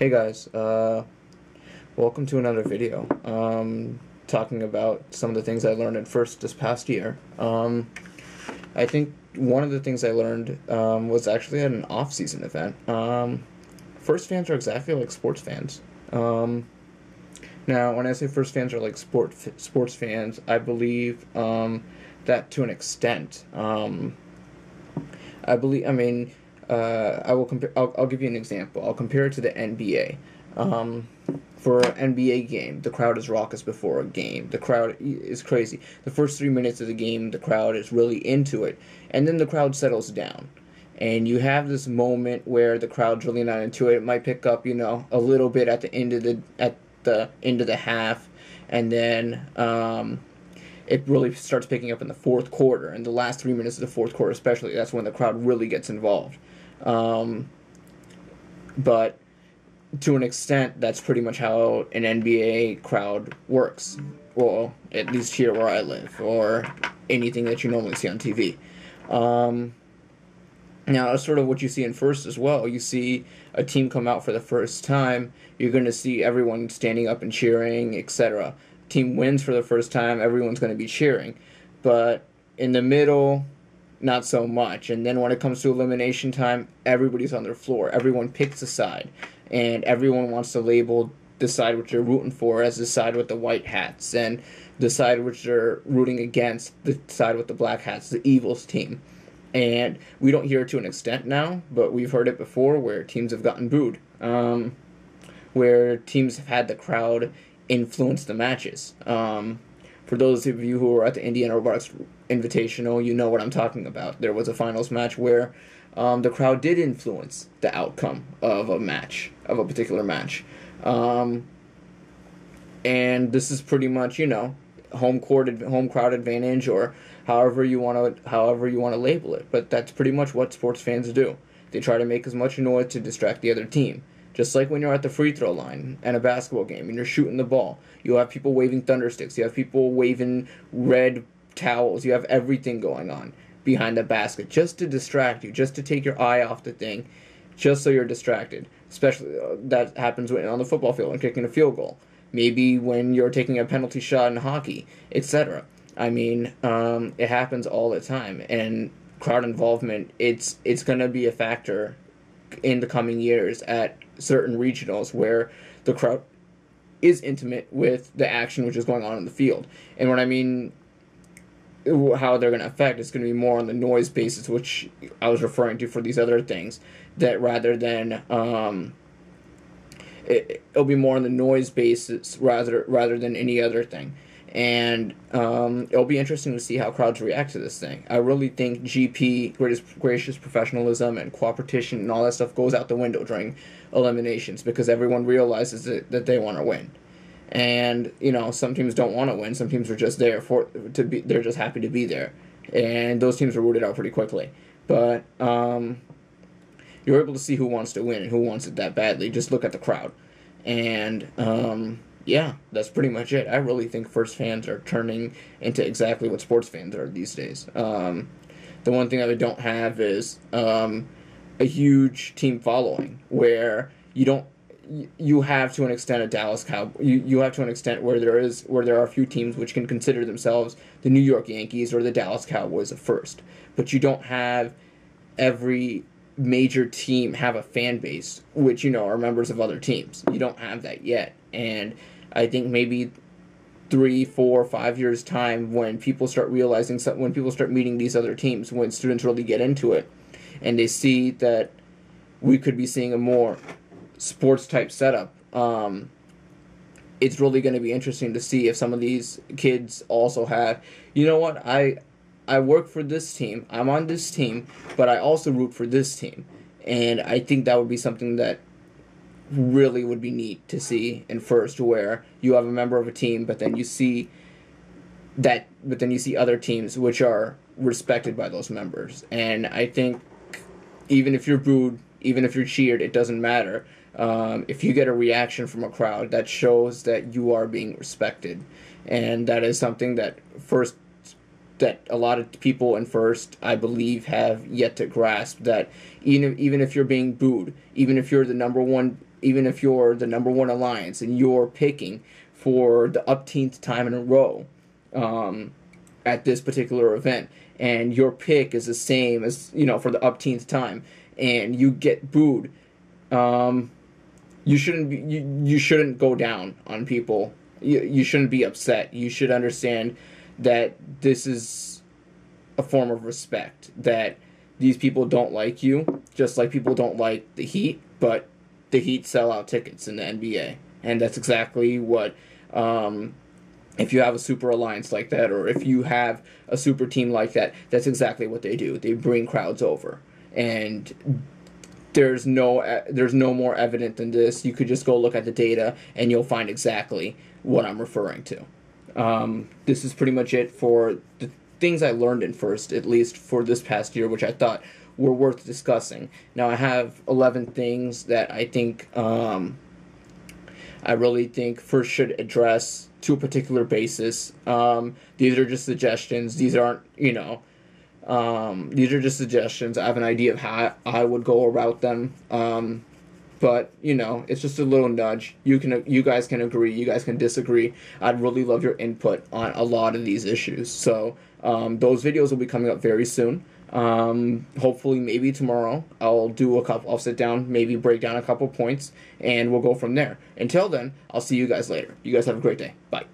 Hey guys, welcome to another video. Talking about some of the things I learned at First this past year. I think one of the things I learned was actually at an off-season event. First fans are exactly like sports fans. Now, when I say first fans are like sports fans, I believe that to an extent. I will compare. I'll give you an example. I'll compare it to the NBA. For an NBA game, the crowd is raucous before a game. The crowd is crazy. The first 3 minutes of the game, the crowd is really into it, and then the crowd settles down, and you have this moment where the crowd's really not into it. It might pick up, a little bit at the end of the half, and then it really starts picking up in the fourth quarter. And the last 3 minutes of the fourth quarter, especially, that's when the crowd really gets involved. But to an extent, that's pretty much how an NBA crowd works. Well, at least here where I live, or anything that you normally see on TV. Now, that's sort of what you see in First as well. You see a team come out for the first time, you're going to see everyone standing up and cheering, etc. Team wins for the first time, everyone's going to be cheering. But in the middle, not so much. And then when it comes to elimination time, everybody's on their floor. Everyone picks a side. And everyone wants to label the side which they're rooting for as the side with the white hats. And the side which they're rooting against, the side with the black hats, the Evil's team. And we don't hear it to an extent now, but we've heard it before where teams have gotten booed. Where teams have had the crowd influence the matches. For those of you who were at the Indiana Robotics Invitational, you know what I'm talking about. There was a finals match where the crowd did influence the outcome of a particular match. And this is pretty much, home crowd advantage, or however you want to label it. But that's pretty much what sports fans do. They try to make as much noise to distract the other team. Just like when you're at the free throw line at a basketball game and you're shooting the ball, you have people waving thunder sticks, you have people waving red towels, you have everything going on behind the basket just to distract you, just to take your eye off the thing, just so you're distracted. Especially that happens when on the football field and kicking a field goal. Maybe when you're taking a penalty shot in hockey, etc. It happens all the time, and crowd involvement, it's going to be a factor in the coming years at certain regionals where the crowd is intimate with the action which is going on in the field. And what I mean, how they're going to affect, it's going to be more on the noise basis, which I was referring to for these other things, that rather than it'll be more on the noise basis rather than any other thing. And it'll be interesting to see how crowds react to this thing. I really think GP, gracious professionalism, and cooperation and all that stuff goes out the window during eliminations because everyone realizes that they want to win. And, some teams don't want to win. Some teams are just there they're just happy to be there. And those teams are rooted out pretty quickly. But you're able to see who wants to win and who wants it that badly. Just look at the crowd. And yeah, that's pretty much it. I really think First fans are turning into exactly what sports fans are these days. The one thing that we don't have is a huge team following, where you have to an extent a Dallas Cowboys. You have to an extent where there are a few teams which can consider themselves the New York Yankees or the Dallas Cowboys at first, but you don't have every major team have a fan base which are members of other teams. You don't have that yet, and I think maybe 3, 4, 5 years time, when people start realizing, when people start meeting these other teams, when students really get into it, and they see that we could be seeing a more sports type setup, it's really going to be interesting to see if some of these kids also have, I work for this team, I'm on this team, but I also root for this team. And I think that would be something that really would be neat to see in First, where you have a member of a team, but then you see other teams which are respected by those members. And I think even if you're booed, even if you're cheered, it doesn't matter. If you get a reaction from a crowd, that shows that you are being respected. And that is something that a lot of people in First, I believe, have yet to grasp, that even if you're being booed, even if you're the number one even if you're the number one alliance and you're picking for the upteenth time in a row at this particular event, and your pick is the same as, for the upteenth time, and you get booed, you shouldn't go down on people. You shouldn't be upset. You should understand that this is a form of respect, that these people don't like you, just like people don't like the Heat, but the Heat sell out tickets in the NBA. And that's exactly what, if you have a super alliance like that, or if you have a super team like that, that's exactly what they do. They bring crowds over. And there's no more evident than this. You could just go look at the data, and you'll find exactly what I'm referring to. This is pretty much it for the things I learned in First, at least for this past year, which I thought were worth discussing. Now, I have 11 things that I think, I really think First should address to a particular basis. These are just suggestions. These aren't, these are just suggestions. I have an idea of how I would go about them. But, it's just a little nudge. You guys can agree. You guys can disagree. I'd really love your input on a lot of these issues. So, those videos will be coming up very soon. Hopefully, maybe tomorrow, I'll sit down, maybe break down a couple points, and we'll go from there. Until then, I'll see you guys later. You guys have a great day. Bye.